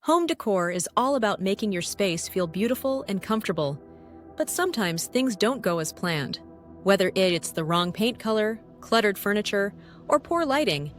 Home decor is all about making your space feel beautiful and comfortable, but sometimes things don't go as planned. Whether it's the wrong paint color, cluttered furniture, or poor lighting,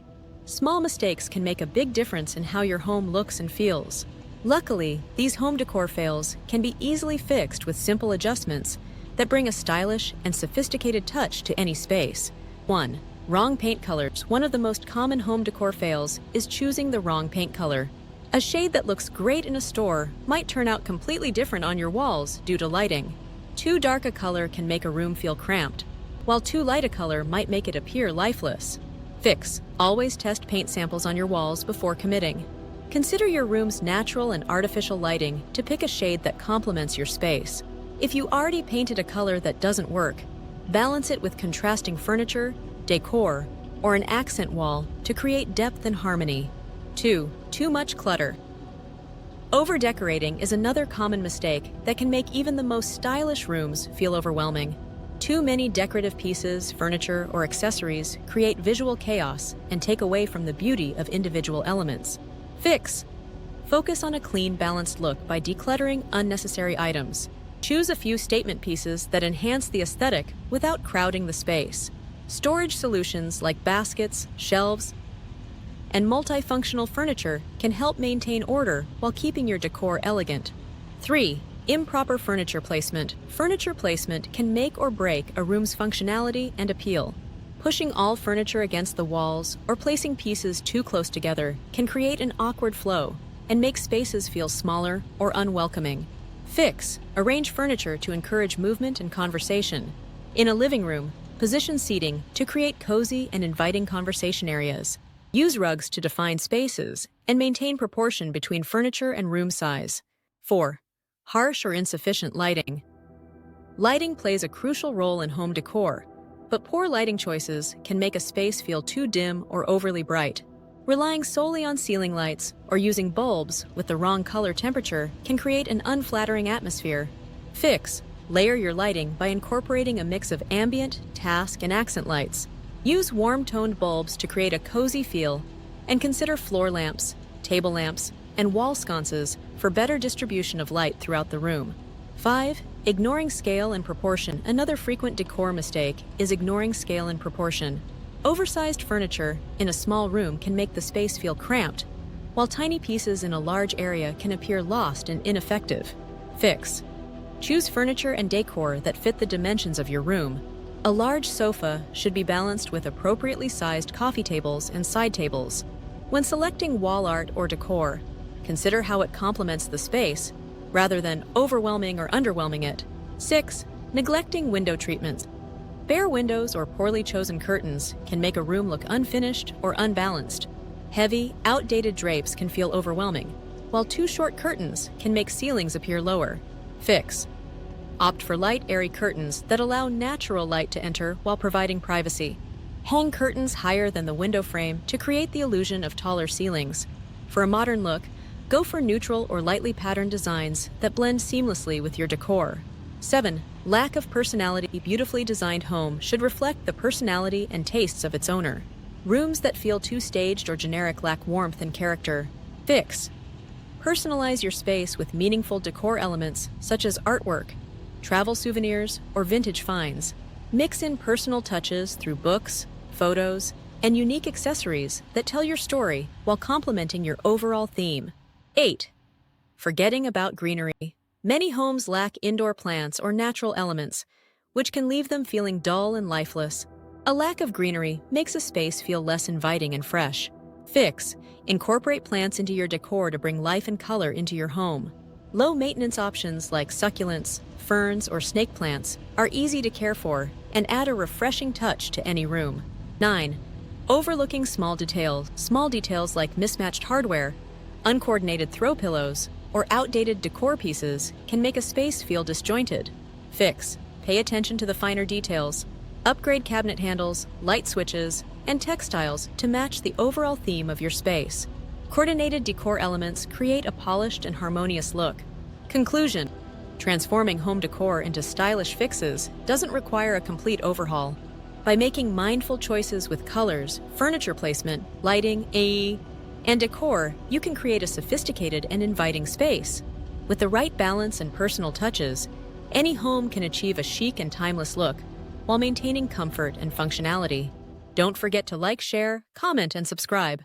small mistakes can make a big difference in how your home looks and feels. Luckily, these home decor fails can be easily fixed with simple adjustments that bring a stylish and sophisticated touch to any space. 1. Wrong paint colors. One of the most common home decor fails is choosing the wrong paint color. A shade that looks great in a store might turn out completely different on your walls due to lighting. Too dark a color can make a room feel cramped, while too light a color might make it appear lifeless. Fix. Always test paint samples on your walls before committing. Consider your room's natural and artificial lighting to pick a shade that complements your space. If you already painted a color that doesn't work, balance it with contrasting furniture, decor, or an accent wall to create depth and harmony. 2. Too much clutter. Over-decorating is another common mistake that can make even the most stylish rooms feel overwhelming. Too many decorative pieces, furniture, or accessories create visual chaos and take away from the beauty of individual elements. Fix. Focus on a clean, balanced look by decluttering unnecessary items. Choose a few statement pieces that enhance the aesthetic without crowding the space. Storage solutions like baskets, shelves, and multifunctional furniture can help maintain order while keeping your decor elegant. 3. Improper furniture placement. Furniture placement can make or break a room's functionality and appeal. Pushing all furniture against the walls or placing pieces too close together can create an awkward flow and make spaces feel smaller or unwelcoming. Fix. Arrange furniture to encourage movement and conversation. In a living room, position seating to create cozy and inviting conversation areas. Use rugs to define spaces and maintain proportion between furniture and room size. 4. Harsh or insufficient lighting. Lighting plays a crucial role in home decor, but poor lighting choices can make a space feel too dim or overly bright. Relying solely on ceiling lights or using bulbs with the wrong color temperature can create an unflattering atmosphere. Fix. Layer your lighting by incorporating a mix of ambient, task, and accent lights. Use warm-toned bulbs to create a cozy feel, and consider floor lamps, table lamps, and wall sconces for better distribution of light throughout the room. 5. Ignoring scale and proportion. Another frequent decor mistake is ignoring scale and proportion. Oversized furniture in a small room can make the space feel cramped, while tiny pieces in a large area can appear lost and ineffective. Fix. Choose furniture and decor that fit the dimensions of your room. A large sofa should be balanced with appropriately sized coffee tables and side tables. When selecting wall art or decor, consider how it complements the space, rather than overwhelming or underwhelming it. 6. Neglecting window treatments. Bare windows or poorly chosen curtains can make a room look unfinished or unbalanced. Heavy, outdated drapes can feel overwhelming, while too short curtains can make ceilings appear lower. Fix. Opt for light, airy curtains that allow natural light to enter while providing privacy. Hang curtains higher than the window frame to create the illusion of taller ceilings. For a modern look, go for neutral or lightly patterned designs that blend seamlessly with your decor. 7. Lack of personality. A beautifully designed home should reflect the personality and tastes of its owner. Rooms that feel too staged or generic lack warmth and character. Fix. Personalize your space with meaningful decor elements such as artwork, travel souvenirs, or vintage finds. Mix in personal touches through books, photos, and unique accessories that tell your story while complementing your overall theme. 8. Forgetting about greenery. Many homes lack indoor plants or natural elements, which can leave them feeling dull and lifeless. A lack of greenery makes a space feel less inviting and fresh. Fix. Incorporate plants into your decor to bring life and color into your home. Low-maintenance options like succulents, ferns, or snake plants are easy to care for and add a refreshing touch to any room. 9. Overlooking small details. Small details like mismatched hardware, uncoordinated throw pillows, or outdated decor pieces can make a space feel disjointed. Fix. Pay attention to the finer details. Upgrade cabinet handles, light switches, and textiles to match the overall theme of your space. Coordinated decor elements create a polished and harmonious look. Conclusion. Transforming home decor into stylish fixes doesn't require a complete overhaul. By making mindful choices with colors, furniture placement, lighting, And Decor, you can create a sophisticated and inviting space. With the right balance and personal touches, any home can achieve a chic and timeless look while maintaining comfort and functionality. Don't forget to like, share, comment, and subscribe.